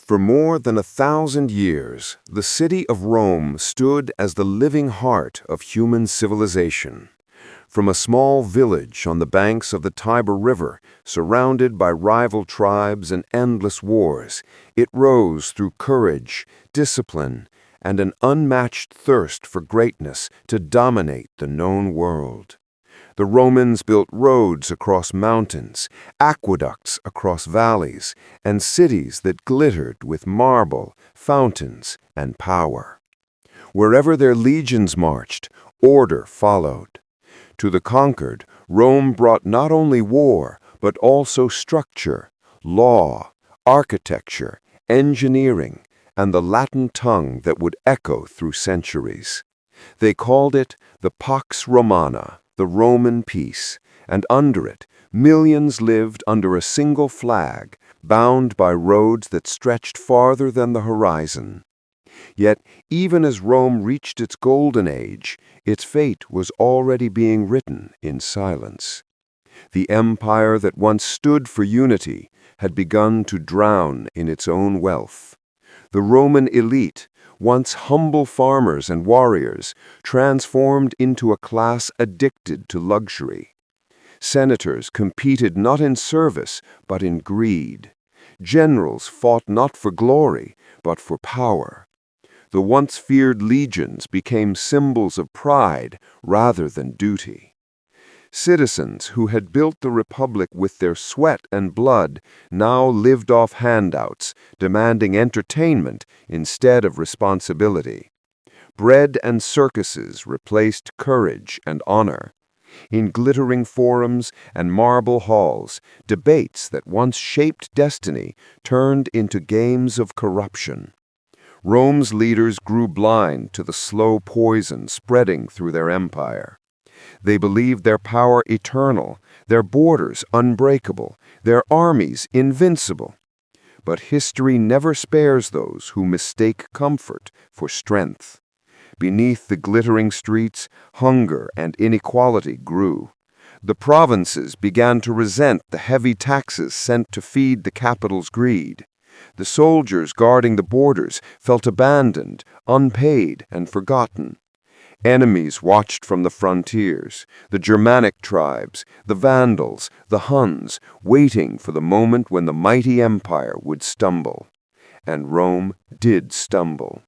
For more than 1,000 years, the city of Rome stood as the living heart of human civilization. From a small village on the banks of the Tiber River, surrounded by rival tribes and endless wars, it rose through courage, discipline, and an unmatched thirst for greatness to dominate the known world. The Romans built roads across mountains, aqueducts across valleys, and cities that glittered with marble, fountains, and power. Wherever their legions marched, order followed. To the conquered, Rome brought not only war, but also structure, law, architecture, engineering, and the Latin tongue that would echo through centuries. They called it the Pax Romana, the Roman peace, and under it, millions lived under a single flag, bound by roads that stretched farther than the horizon. Yet, even as Rome reached its golden age, its fate was already being written in silence. The empire that once stood for unity had begun to drown in its own wealth. The Roman elite, once humble farmers and warriors, transformed into a class addicted to luxury. Senators competed not in service, but in greed. Generals fought not for glory, but for power. The once feared legions became symbols of pride rather than duty. Citizens who had built the republic with their sweat and blood now lived off handouts, demanding entertainment instead of responsibility. Bread and circuses replaced courage and honor. In glittering forums and marble halls, debates that once shaped destiny turned into games of corruption. Rome's leaders grew blind to the slow poison spreading through their empire. They believed their power eternal, their borders unbreakable, their armies invincible. But history never spares those who mistake comfort for strength. Beneath the glittering streets, hunger and inequality grew. The provinces began to resent the heavy taxes sent to feed the capital's greed. The soldiers guarding the borders felt abandoned, unpaid, and forgotten. Enemies watched from the frontiers, the Germanic tribes, the Vandals, the Huns, waiting for the moment when the mighty empire would stumble. And Rome did stumble.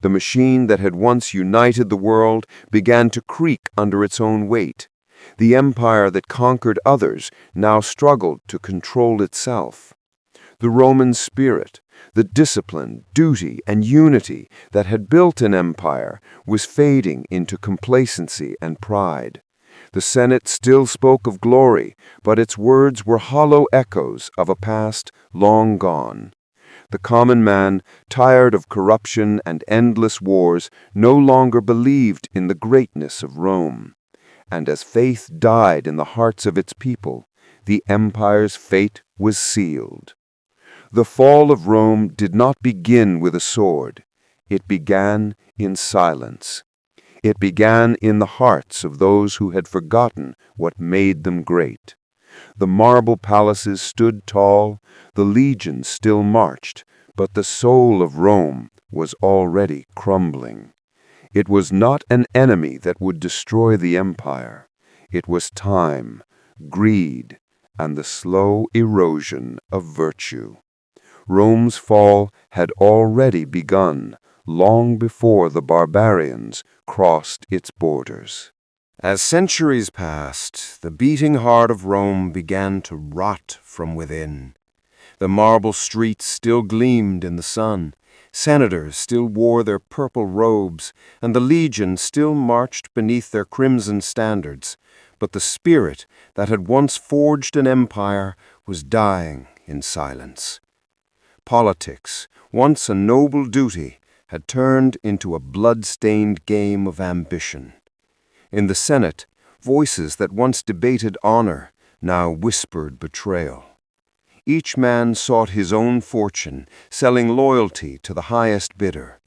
The machine that had once united the world began to creak under its own weight. The empire that conquered others now struggled to control itself. The Roman spirit, the discipline, duty, and unity that had built an empire, was fading into complacency and pride. The Senate still spoke of glory, but its words were hollow echoes of a past long gone. The common man, tired of corruption and endless wars, no longer believed in the greatness of Rome. And as faith died in the hearts of its people, the empire's fate was sealed. The fall of Rome did not begin with a sword. It began in silence. It began in the hearts of those who had forgotten what made them great. The marble palaces stood tall, the legions still marched, but the soul of Rome was already crumbling. It was not an enemy that would destroy the empire. It was time, greed, and the slow erosion of virtue. Rome's fall had already begun, long before the barbarians crossed its borders. As centuries passed, the beating heart of Rome began to rot from within. The marble streets still gleamed in the sun, senators still wore their purple robes, and the legion still marched beneath their crimson standards, but the spirit that had once forged an empire was dying in silence. Politics, once a noble duty, had turned into a blood-stained game of ambition. In the Senate, voices that once debated honor now whispered betrayal. Each man sought his own fortune, selling loyalty to the highest bidder.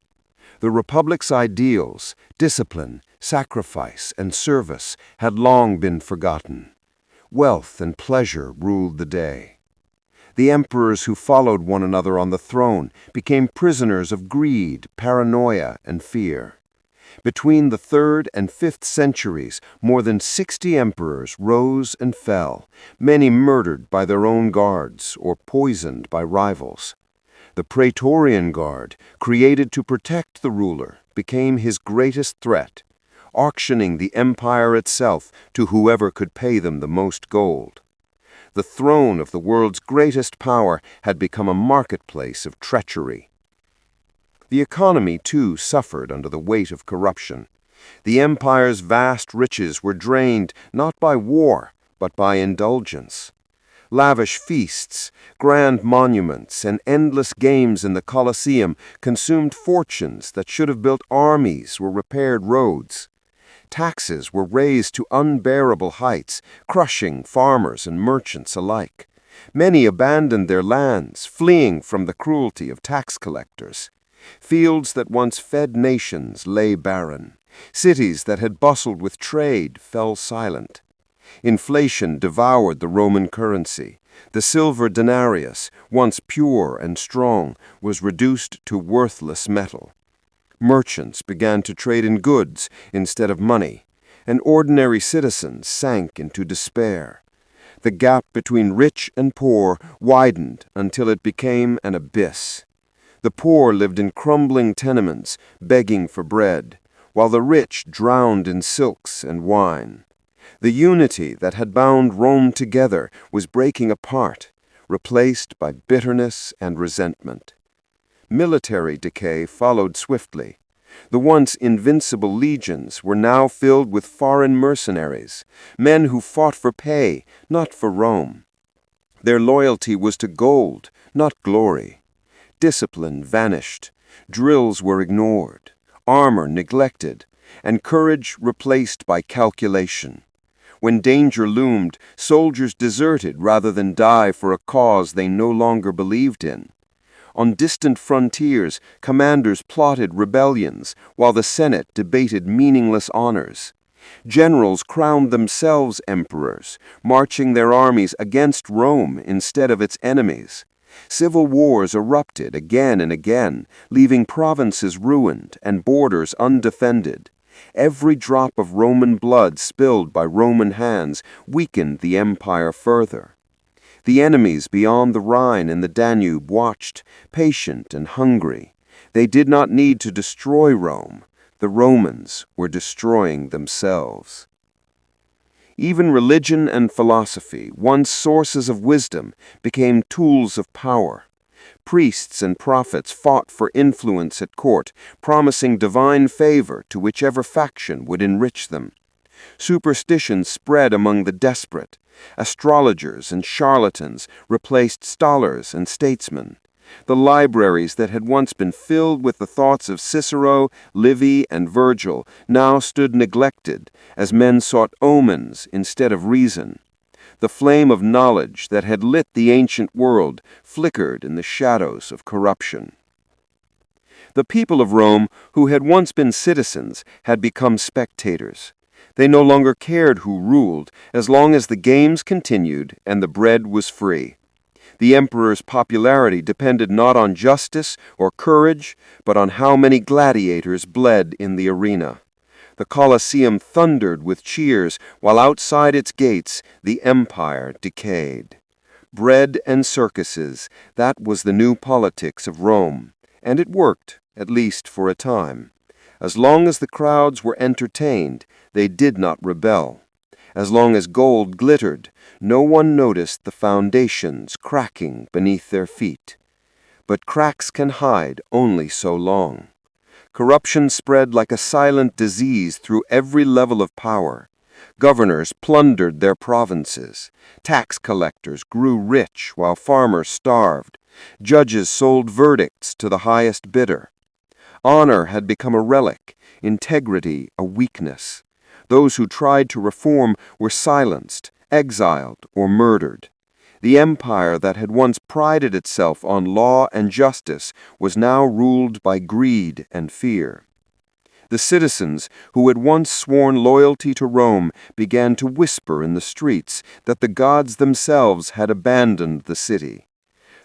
The Republic's ideals, discipline, sacrifice, and service had long been forgotten. Wealth and pleasure ruled the day. The emperors who followed one another on the throne became prisoners of greed, paranoia, and fear. Between the 3rd and 5th centuries, more than 60 emperors rose and fell, many murdered by their own guards or poisoned by rivals. The Praetorian Guard, created to protect the ruler, became his greatest threat, auctioning the empire itself to whoever could pay them the most gold. The throne of the world's greatest power had become a marketplace of treachery. The economy, too, suffered under the weight of corruption. The empire's vast riches were drained not by war, but by indulgence. Lavish feasts, grand monuments, and endless games in the Colosseum consumed fortunes that should have built armies or repaired roads. Taxes were raised to unbearable heights, crushing farmers and merchants alike. Many abandoned their lands, fleeing from the cruelty of tax collectors. Fields that once fed nations lay barren. Cities that had bustled with trade fell silent. Inflation devoured the Roman currency. The silver denarius, once pure and strong, was reduced to worthless metal. Merchants began to trade in goods instead of money, and ordinary citizens sank into despair. The gap between rich and poor widened until it became an abyss. The poor lived in crumbling tenements, begging for bread, while the rich drowned in silks and wine. The unity that had bound Rome together was breaking apart, replaced by bitterness and resentment. Military decay followed swiftly. The once invincible legions were now filled with foreign mercenaries, men who fought for pay, not for Rome. Their loyalty was to gold, not glory. Discipline vanished, drills were ignored, armor neglected, and courage replaced by calculation. When danger loomed, soldiers deserted rather than die for a cause they no longer believed in. On distant frontiers, commanders plotted rebellions, while the Senate debated meaningless honors. Generals crowned themselves emperors, marching their armies against Rome instead of its enemies. Civil wars erupted again and again, leaving provinces ruined and borders undefended. Every drop of Roman blood spilled by Roman hands weakened the empire further. The enemies beyond the Rhine and the Danube watched, patient and hungry. They did not need to destroy Rome. The Romans were destroying themselves. Even religion and philosophy, once sources of wisdom, became tools of power. Priests and prophets fought for influence at court, promising divine favor to whichever faction would enrich them. Superstition spread among the desperate. Astrologers and charlatans replaced scholars and statesmen. The libraries that had once been filled with the thoughts of Cicero, Livy, and Virgil now stood neglected as men sought omens instead of reason. The flame of knowledge that had lit the ancient world flickered in the shadows of corruption. The people of Rome, who had once been citizens, had become spectators. They no longer cared who ruled, as long as the games continued and the bread was free. The emperor's popularity depended not on justice or courage, but on how many gladiators bled in the arena. The Colosseum thundered with cheers, while outside its gates the empire decayed. Bread and circuses, that was the new politics of Rome, and it worked, at least for a time. As long as the crowds were entertained, they did not rebel. As long as gold glittered, no one noticed the foundations cracking beneath their feet. But cracks can hide only so long. Corruption spread like a silent disease through every level of power. Governors plundered their provinces. Tax collectors grew rich while farmers starved. Judges sold verdicts to the highest bidder. Honor had become a relic, integrity a weakness. Those who tried to reform were silenced, exiled, or murdered. The empire that had once prided itself on law and justice was now ruled by greed and fear. The citizens, who had once sworn loyalty to Rome, began to whisper in the streets that the gods themselves had abandoned the city.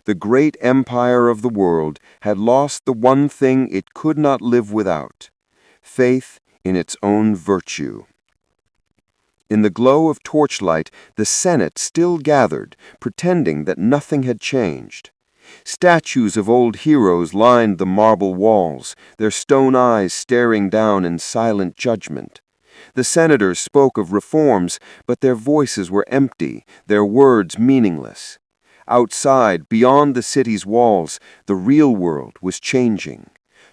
the great empire of the world had lost the one thing it could not live without: faith in its own virtue. In the glow of torchlight, the Senate still gathered, pretending that nothing had changed. Statues of old heroes lined the marble walls, their stone eyes staring down in silent judgment. The senators spoke of reforms, but their voices were empty, their words meaningless. Outside, beyond the city's walls, the real world was changing.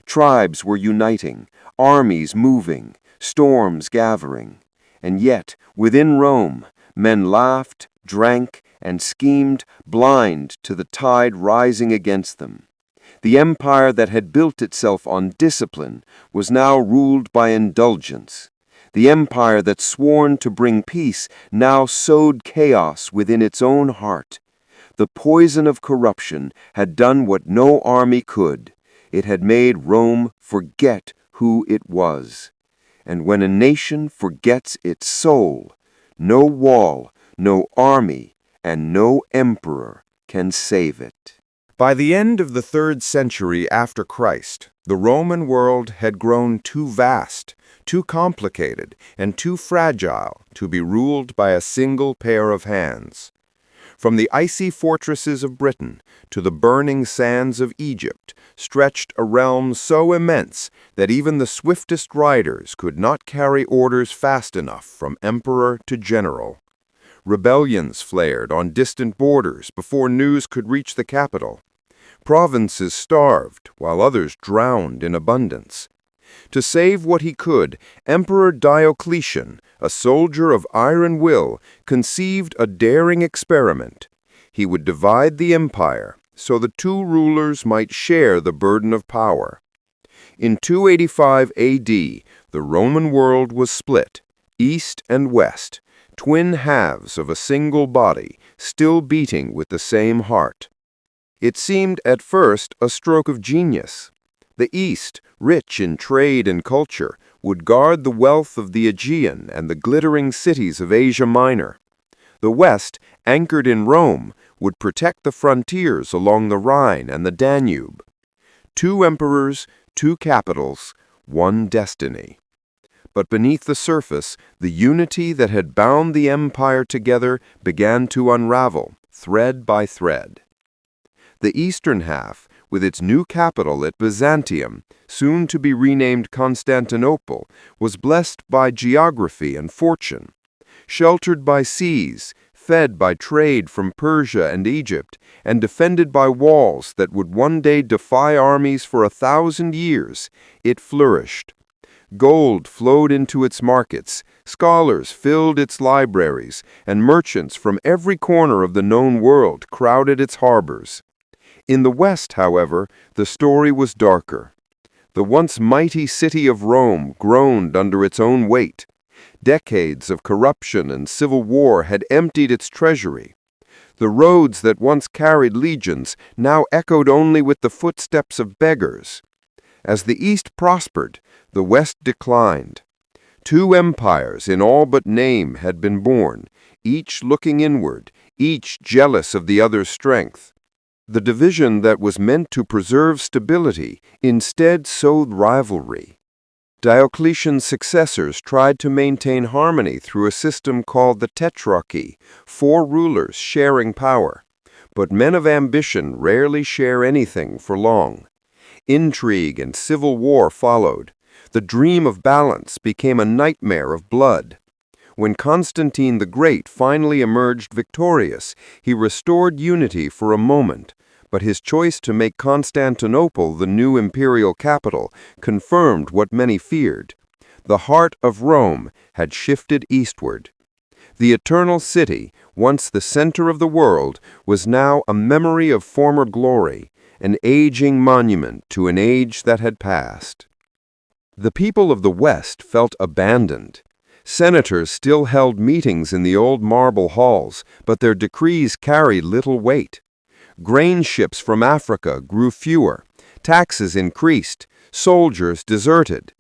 Tribes were uniting, armies moving, storms gathering. And yet, within Rome, men laughed, drank, and schemed, blind to the tide rising against them. The empire that had built itself on discipline was now ruled by indulgence. The empire that sworn to bring peace now sowed chaos within its own heart. The poison of corruption had done what no army could. It had made Rome forget who it was. And when a nation forgets its soul, no wall, no army, and no emperor can save it. By the end of the 3rd century after Christ, the Roman world had grown too vast, too complicated, and too fragile to be ruled by a single pair of hands. From the icy fortresses of Britain to the burning sands of Egypt stretched a realm so immense that even the swiftest riders could not carry orders fast enough from emperor to general. Rebellions flared on distant borders before news could reach the capital. Provinces starved while others drowned in abundance. To save what he could, Emperor Diocletian, a soldier of iron will, conceived a daring experiment. He would divide the empire so the two rulers might share the burden of power. In 285 AD, the Roman world was split, east and west, twin halves of a single body, still beating with the same heart. It seemed at first a stroke of genius. The East, rich in trade and culture, would guard the wealth of the Aegean and the glittering cities of Asia Minor. The West, anchored in Rome, would protect the frontiers along the Rhine and the Danube. 2 emperors, 2 capitals, 1 destiny. But beneath the surface, the unity that had bound the empire together began to unravel, thread by thread. The eastern half, with its new capital at Byzantium, soon to be renamed Constantinople, was blessed by geography and fortune. Sheltered by seas, fed by trade from Persia and Egypt, and defended by walls that would one day defy armies for 1,000 years, it flourished. Gold flowed into its markets, scholars filled its libraries, and merchants from every corner of the known world crowded its harbors. In the West, however, the story was darker. The once mighty city of Rome groaned under its own weight. Decades of corruption and civil war had emptied its treasury. The roads that once carried legions now echoed only with the footsteps of beggars. As the East prospered, the West declined. 2 empires in all but name had been born, each looking inward, each jealous of the other's strength. The division that was meant to preserve stability instead sowed rivalry. Diocletian's successors tried to maintain harmony through a system called the tetrarchy, 4 rulers sharing power. But men of ambition rarely share anything for long. Intrigue and civil war followed. The dream of balance became a nightmare of blood. When Constantine the Great finally emerged victorious, he restored unity for a moment, but his choice to make Constantinople the new imperial capital confirmed what many feared. The heart of Rome had shifted eastward. The Eternal City, once the center of the world, was now a memory of former glory, an aging monument to an age that had passed. The people of the West felt abandoned. Senators still held meetings in the old marble halls, but their decrees carried little weight. Grain ships from Africa grew fewer, taxes increased, soldiers deserted.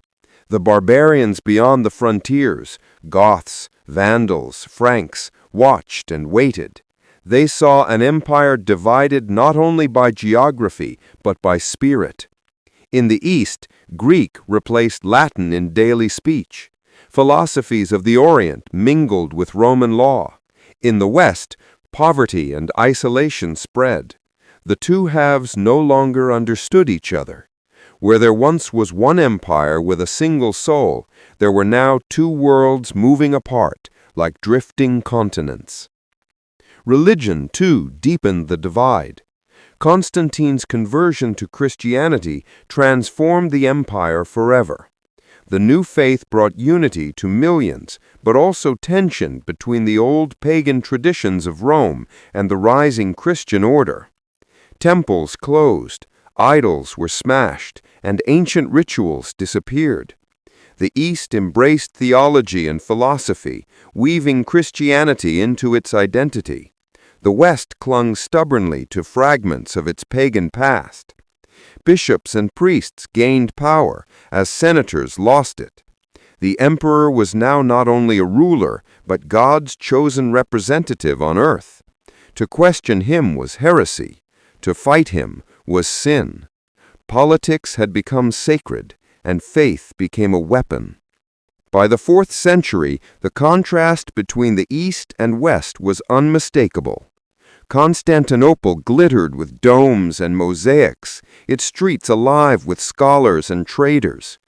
The barbarians beyond the frontiers, Goths, Vandals, Franks, watched and waited. They saw an empire divided not only by geography, but by spirit. In the East, Greek replaced Latin in daily speech. Philosophies of the Orient mingled with Roman law. In the West, poverty and isolation spread. The two halves no longer understood each other. Where there once was one empire with a single soul, there were now two worlds moving apart, like drifting continents. Religion, too, deepened the divide. Constantine's conversion to Christianity transformed the empire forever. The new faith brought unity to millions, but also tension between the old pagan traditions of Rome and the rising Christian order. Temples closed, idols were smashed, and ancient rituals disappeared. The East embraced theology and philosophy, weaving Christianity into its identity. The West clung stubbornly to fragments of its pagan past. Bishops and priests gained power as senators lost it. The emperor was now not only a ruler, but God's chosen representative on earth. To question him was heresy. To fight him was sin. Politics had become sacred, and faith became a weapon. By the 4th century, the contrast between the East and West was unmistakable. Constantinople glittered with domes and mosaics, its streets alive with scholars and traders.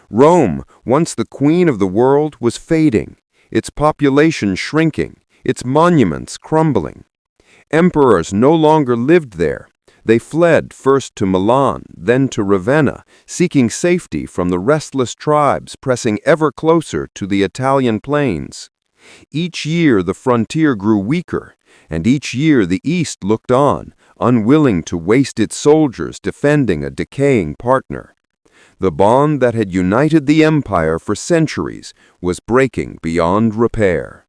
Rome, once the queen of the world, was fading, its population shrinking, its monuments crumbling. Emperors no longer lived there. They fled first to Milan, then to Ravenna, seeking safety from the restless tribes pressing ever closer to the Italian plains. Each year the frontier grew weaker, and each year the East looked on, unwilling to waste its soldiers defending a decaying partner. The bond that had united the empire for centuries was breaking beyond repair.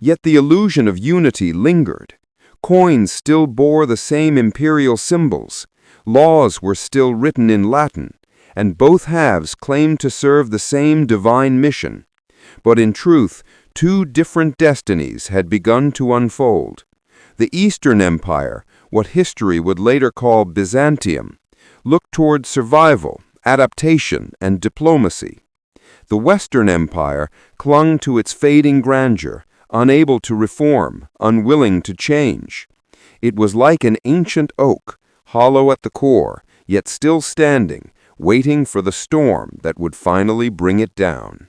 Yet the illusion of unity lingered. Coins still bore the same imperial symbols, laws were still written in Latin, and both halves claimed to serve the same divine mission. But in truth, two different destinies had begun to unfold. The Eastern Empire, what history would later call Byzantium, looked toward survival, adaptation, and diplomacy. The Western Empire clung to its fading grandeur, unable to reform, unwilling to change. It was like an ancient oak, hollow at the core, yet still standing, waiting for the storm that would finally bring it down.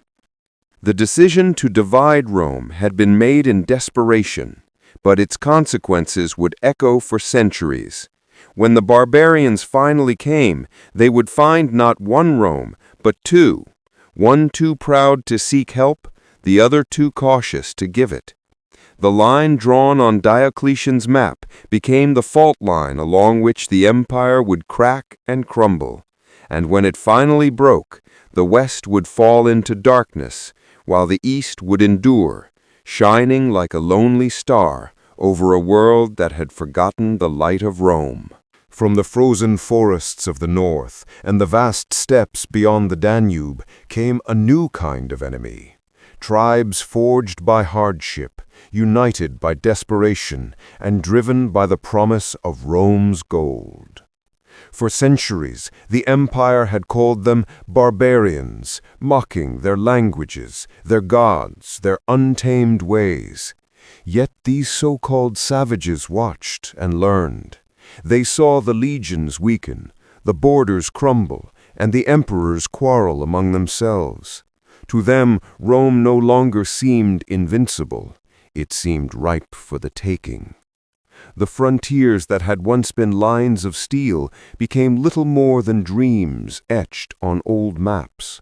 The decision to divide Rome had been made in desperation, but its consequences would echo for centuries. When the barbarians finally came, they would find not one Rome, but two, one too proud to seek help, the other too cautious to give it. The line drawn on Diocletian's map became the fault line along which the empire would crack and crumble, and when it finally broke, the West would fall into darkness, while the East would endure, shining like a lonely star over a world that had forgotten the light of Rome. From the frozen forests of the north and the vast steppes beyond the Danube came a new kind of enemy. Tribes forged by hardship, united by desperation, and driven by the promise of Rome's gold. For centuries, the empire had called them barbarians, mocking their languages, their gods, their untamed ways. Yet these so-called savages watched and learned. They saw the legions weaken, the borders crumble, and the emperors quarrel among themselves. To them, Rome no longer seemed invincible. It seemed ripe for the taking. The frontiers that had once been lines of steel became little more than dreams etched on old maps.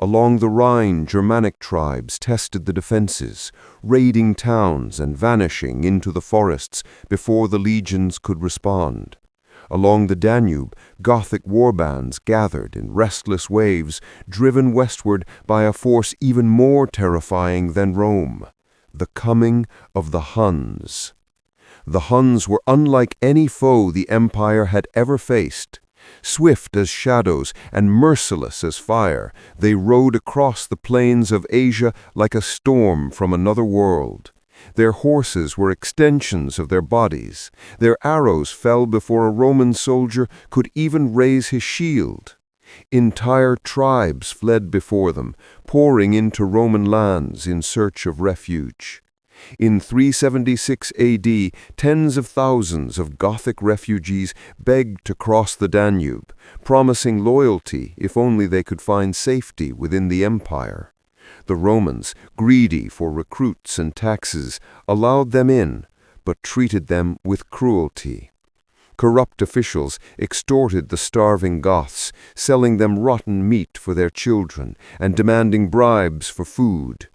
Along the Rhine, Germanic tribes tested the defenses, raiding towns and vanishing into the forests before the legions could respond. Along the Danube, Gothic warbands gathered in restless waves, driven westward by a force even more terrifying than Rome, the coming of the Huns. The Huns were unlike any foe the empire had ever faced. Swift as shadows and merciless as fire, they rode across the plains of Asia like a storm from another world. Their horses were extensions of their bodies. Their arrows fell before a Roman soldier could even raise his shield. Entire tribes fled before them, pouring into Roman lands in search of refuge. In 376 AD, tens of thousands of Gothic refugees begged to cross the Danube, promising loyalty if only they could find safety within the empire. The Romans, greedy for recruits and taxes, allowed them in, but treated them with cruelty. Corrupt officials extorted the starving Goths, selling them rotten meat for their children and demanding bribes for food.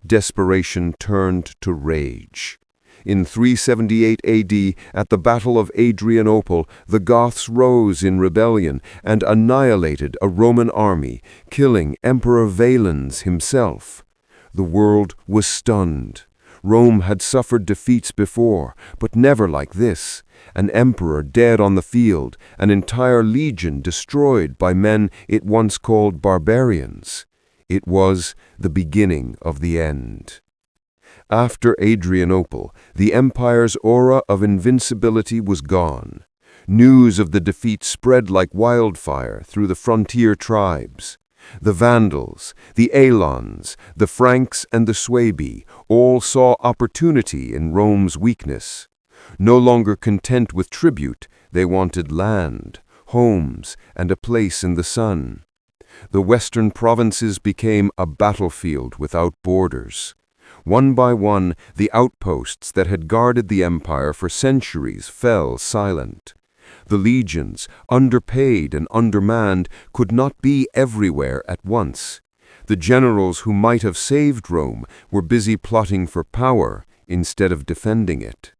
Desperation turned to rage. In 378 AD, at the Battle of Adrianople, the Goths rose in rebellion and annihilated a Roman army, killing Emperor Valens himself. The world was stunned. Rome had suffered defeats before, but never like this. An emperor dead on the field, an entire legion destroyed by men it once called barbarians. It was the beginning of the end. After Adrianople, the empire's aura of invincibility was gone. News of the defeat spread like wildfire through the frontier tribes. The Vandals, the Alans, the Franks, and the Suebi all saw opportunity in Rome's weakness. No longer content with tribute, they wanted land, homes, and a place in the sun. The western provinces became a battlefield without borders. One by one, the outposts that had guarded the empire for centuries fell silent. The legions, underpaid and undermanned, could not be everywhere at once. The generals who might have saved Rome were busy plotting for power instead of defending it.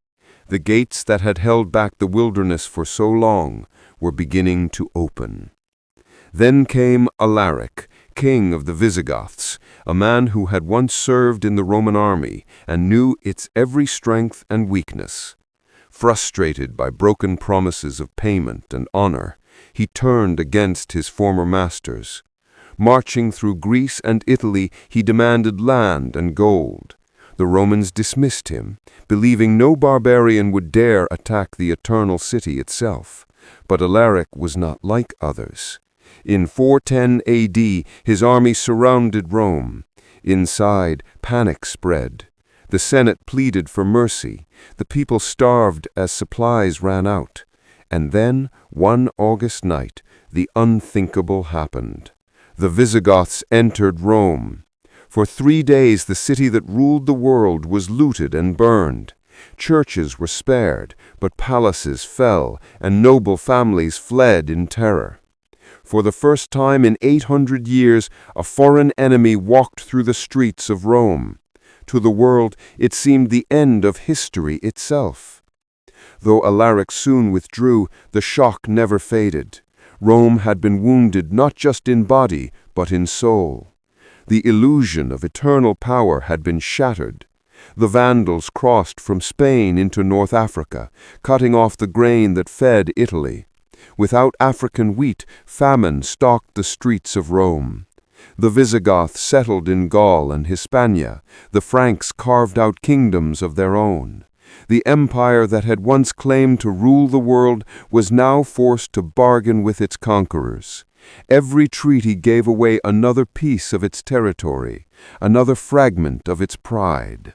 The gates that had held back the wilderness for so long were beginning to open. Then came Alaric, king of the Visigoths, a man who had once served in the Roman army and knew its every strength and weakness. Frustrated by broken promises of payment and honor, he turned against his former masters. Marching through Greece and Italy, he demanded land and gold. The Romans dismissed him, believing no barbarian would dare attack the eternal city itself. But Alaric was not like others. In 410 AD, his army surrounded Rome. Inside, panic spread. The Senate pleaded for mercy. The people starved as supplies ran out. And then, one August night, the unthinkable happened. The Visigoths entered Rome. For 3 days, the city that ruled the world was looted and burned. Churches were spared, but palaces fell, and noble families fled in terror. For the first time in 800 years, a foreign enemy walked through the streets of Rome. To the world, it seemed the end of history itself. Though Alaric soon withdrew, the shock never faded. Rome had been wounded not just in body, but in soul. The illusion of eternal power had been shattered. The Vandals crossed from Spain into North Africa, cutting off the grain that fed Italy. Without African wheat, famine stalked the streets of Rome. The Visigoths settled in Gaul and Hispania. The Franks carved out kingdoms of their own. The empire that had once claimed to rule the world was now forced to bargain with its conquerors. Every treaty gave away another piece of its territory, another fragment of its pride.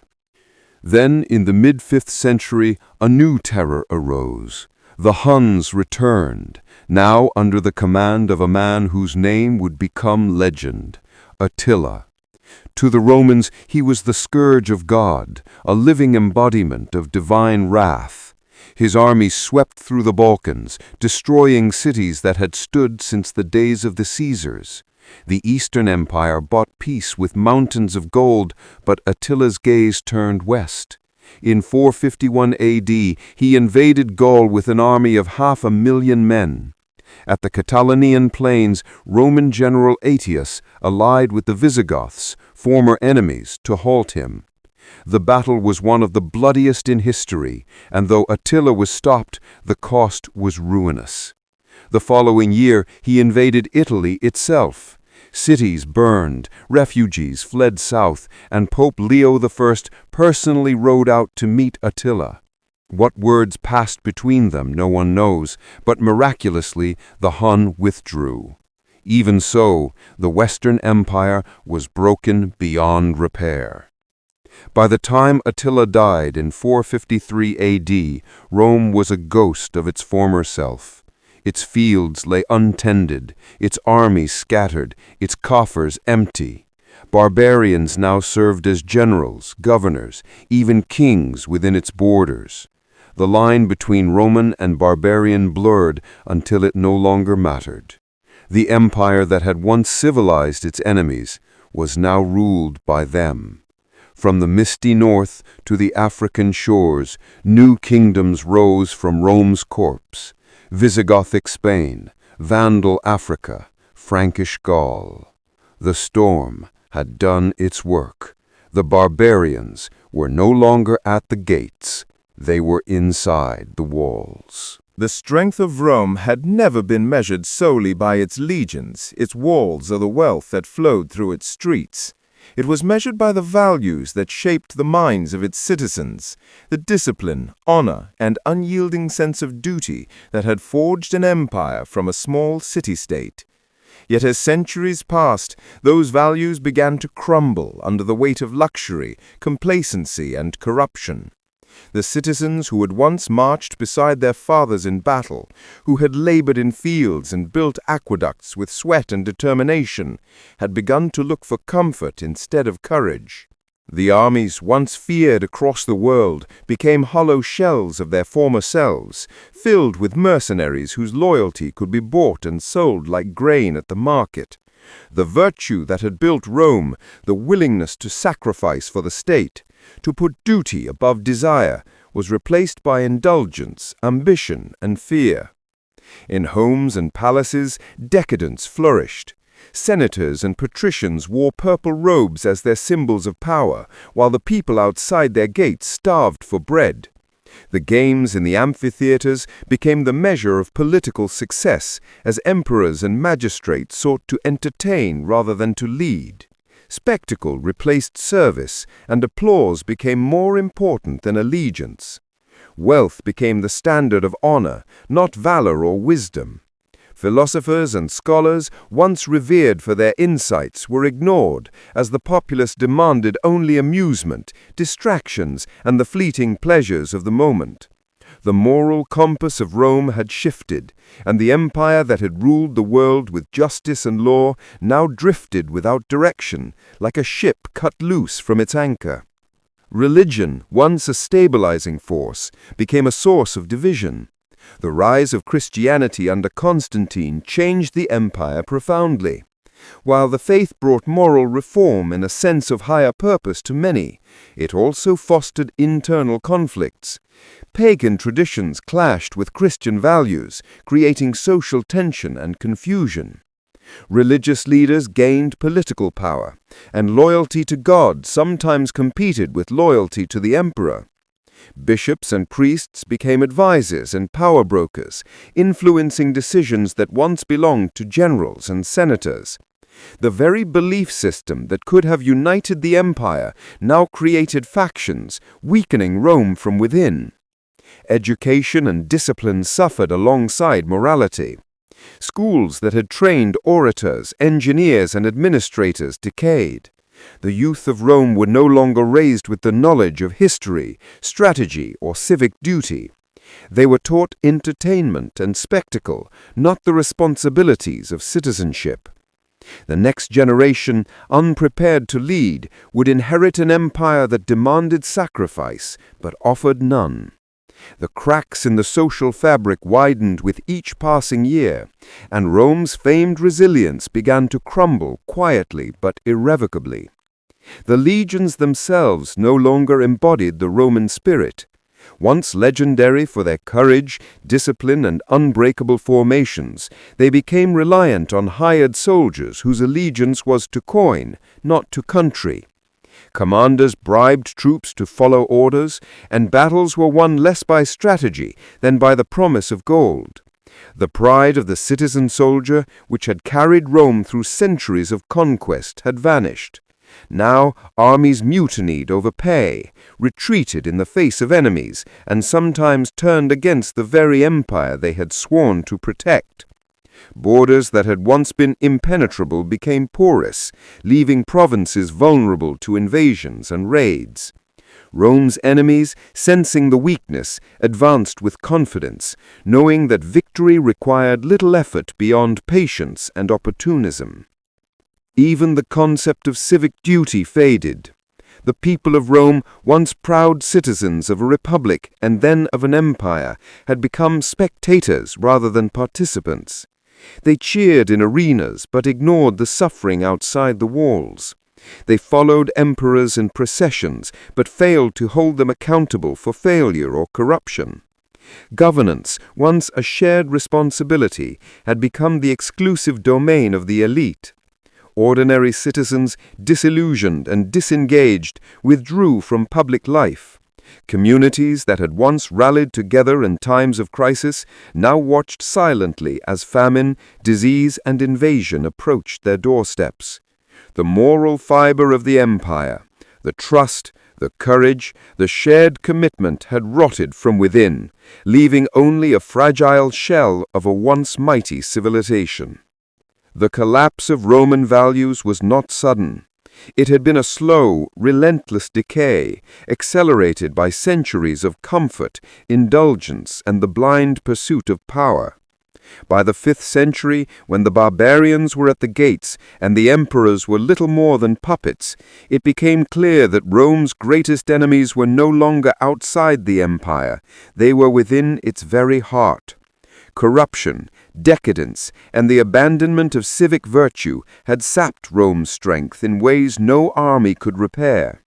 Then, in the mid-5th century, a new terror arose. The Huns returned, now under the command of a man whose name would become legend, Attila. To the Romans, he was the scourge of God, a living embodiment of divine wrath. His army swept through the Balkans, destroying cities that had stood since the days of the Caesars. The Eastern Empire bought peace with mountains of gold, but Attila's gaze turned west. In 451 AD, he invaded Gaul with an army of 500,000 men. At the Catalonian plains, Roman general Aetius allied with the Visigoths, former enemies, to halt him. The battle was one of the bloodiest in history, and though Attila was stopped, the cost was ruinous. The following year, he invaded Italy itself. Cities burned, refugees fled south, and Pope Leo I personally rode out to meet Attila. What words passed between them no one knows, but miraculously the Hun withdrew. Even so, the Western Empire was broken beyond repair. By the time Attila died in 453 AD, Rome was a ghost of its former self. Its fields lay untended, its armies scattered, its coffers empty. Barbarians now served as generals, governors, even kings within its borders. The line between Roman and barbarian blurred until it no longer mattered. The empire that had once civilized its enemies was now ruled by them. From the misty north to the African shores, new kingdoms rose from Rome's corpse: Visigothic Spain, Vandal Africa, Frankish Gaul. The storm had done its work. The barbarians were no longer at the gates. They were inside the walls. The strength of Rome had never been measured solely by its legions, its walls, or the wealth that flowed through its streets. It was measured by the values that shaped the minds of its citizens, the discipline, honor, and unyielding sense of duty that had forged an empire from a small city-state. Yet as centuries passed, those values began to crumble under the weight of luxury, complacency, and corruption. The citizens who had once marched beside their fathers in battle, who had labored in fields and built aqueducts with sweat and determination, had begun to look for comfort instead of courage. The armies once feared across the world became hollow shells of their former selves, filled with mercenaries whose loyalty could be bought and sold like grain at the market. The virtue that had built Rome, the willingness to sacrifice for the state, to put duty above desire, was replaced by indulgence, ambition, and fear. In homes and palaces, decadence flourished. Senators and patricians wore purple robes as their symbols of power, while the people outside their gates starved for bread. The games in the amphitheaters became the measure of political success, as emperors and magistrates sought to entertain rather than to lead. Spectacle replaced service, and applause became more important than allegiance. Wealth became the standard of honor, not valor or wisdom. Philosophers and scholars, once revered for their insights, were ignored, as the populace demanded only amusement, distractions, and the fleeting pleasures of the moment. The moral compass of Rome had shifted, and the empire that had ruled the world with justice and law now drifted without direction, like a ship cut loose from its anchor. Religion, once a stabilizing force, became a source of division. The rise of Christianity under Constantine changed the empire profoundly. While the faith brought moral reform and a sense of higher purpose to many, it also fostered internal conflicts. Pagan traditions clashed with Christian values, creating social tension and confusion. Religious leaders gained political power, and loyalty to God sometimes competed with loyalty to the emperor. Bishops and priests became advisors and power brokers, influencing decisions that once belonged to generals and senators. The very belief system that could have united the empire now created factions, weakening Rome from within. Education and discipline suffered alongside morality. Schools that had trained orators, engineers, and administrators decayed. The youth of Rome were no longer raised with the knowledge of history, strategy, or civic duty. They were taught entertainment and spectacle, not the responsibilities of citizenship. The next generation, unprepared to lead, would inherit an empire that demanded sacrifice, but offered none. The cracks in the social fabric widened with each passing year, and Rome's famed resilience began to crumble quietly but irrevocably. The legions themselves no longer embodied the Roman spirit. Once legendary for their courage, discipline, and unbreakable formations, they became reliant on hired soldiers whose allegiance was to coin, not to country. Commanders bribed troops to follow orders, and battles were won less by strategy than by the promise of gold. The pride of the citizen soldier, which had carried Rome through centuries of conquest, had vanished. Now armies mutinied over pay, retreated in the face of enemies, and sometimes turned against the very empire they had sworn to protect. Borders that had once been impenetrable became porous, leaving provinces vulnerable to invasions and raids. Rome's enemies, sensing the weakness, advanced with confidence, knowing that victory required little effort beyond patience and opportunism. Even the concept of civic duty faded. The people of Rome, once proud citizens of a republic and then of an empire, had become spectators rather than participants. They cheered in arenas but ignored the suffering outside the walls. They followed emperors in processions but failed to hold them accountable for failure or corruption. Governance, once a shared responsibility, had become the exclusive domain of the elite. Ordinary citizens, disillusioned and disengaged, withdrew from public life. Communities that had once rallied together in times of crisis now watched silently as famine, disease, and invasion approached their doorsteps. The moral fiber of the empire, the trust, the courage, the shared commitment had rotted from within, leaving only a fragile shell of a once mighty civilization. The collapse of Roman values was not sudden. It had been a slow, relentless decay, accelerated by centuries of comfort, indulgence, and the blind pursuit of power. By the 5th century, when the barbarians were at the gates and the emperors were little more than puppets, it became clear that Rome's greatest enemies were no longer outside the empire, they were within its very heart. Corruption, decadence, and the abandonment of civic virtue had sapped Rome's strength in ways no army could repair.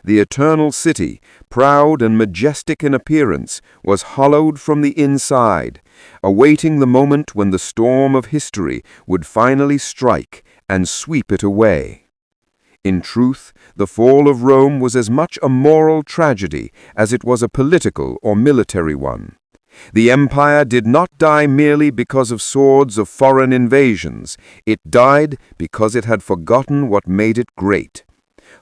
The eternal city, proud and majestic in appearance, was hollowed from the inside, awaiting the moment when the storm of history would finally strike and sweep it away. In truth, the fall of Rome was as much a moral tragedy as it was a political or military one. The empire did not die merely because of swords of foreign invasions. It died because it had forgotten what made it great.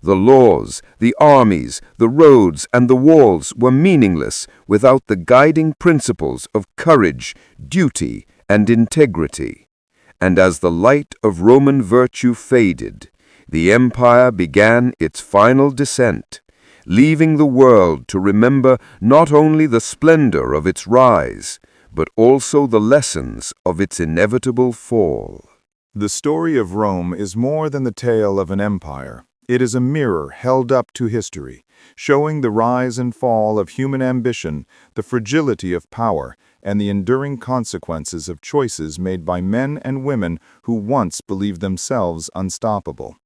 The laws, the armies, the roads, and the walls were meaningless without the guiding principles of courage, duty, and integrity. And as the light of Roman virtue faded, the empire began its final descent, leaving the world to remember not only the splendor of its rise, but also the lessons of its inevitable fall. The story of Rome is more than the tale of an empire. It is a mirror held up to history, showing the rise and fall of human ambition, the fragility of power, and the enduring consequences of choices made by men and women who once believed themselves unstoppable.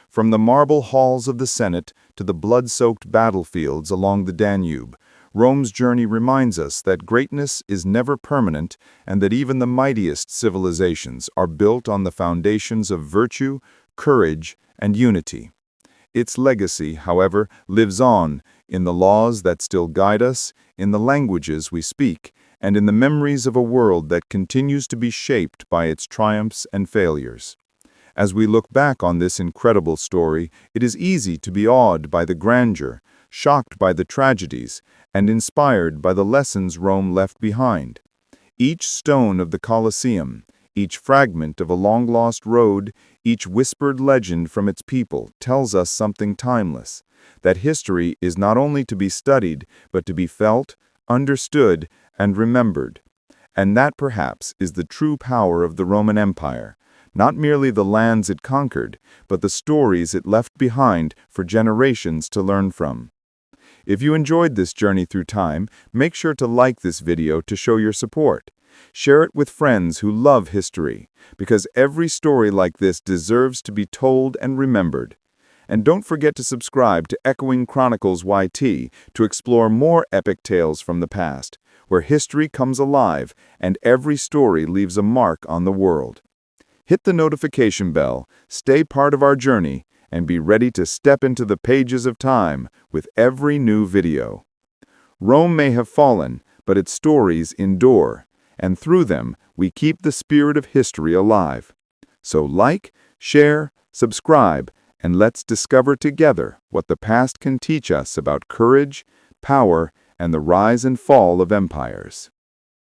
From the marble halls of the Senate to the blood-soaked battlefields along the Danube, Rome's journey reminds us that greatness is never permanent and that even the mightiest civilizations are built on the foundations of virtue, courage, and unity. Its legacy, however, lives on in the laws that still guide us, in the languages we speak, and in the memories of a world that continues to be shaped by its triumphs and failures. As we look back on this incredible story, it is easy to be awed by the grandeur, shocked by the tragedies, and inspired by the lessons Rome left behind. Each stone of the Colosseum, each fragment of a long-lost road, each whispered legend from its people tells us something timeless, that history is not only to be studied, but to be felt, understood, and remembered. And that, perhaps, is the true power of the Roman Empire. Not merely the lands it conquered, but the stories it left behind for generations to learn from. If you enjoyed this journey through time, make sure to like this video to show your support. Share it with friends who love history, because every story like this deserves to be told and remembered. And don't forget to subscribe to EchoingChroniclesYT to explore more epic tales from the past, where history comes alive and every story leaves a mark on the world. Hit the notification bell, stay part of our journey, and be ready to step into the pages of time with every new video. Rome may have fallen, but its stories endure, and through them we keep the spirit of history alive. So like, share, subscribe, and let's discover together what the past can teach us about courage, power, and the rise and fall of empires.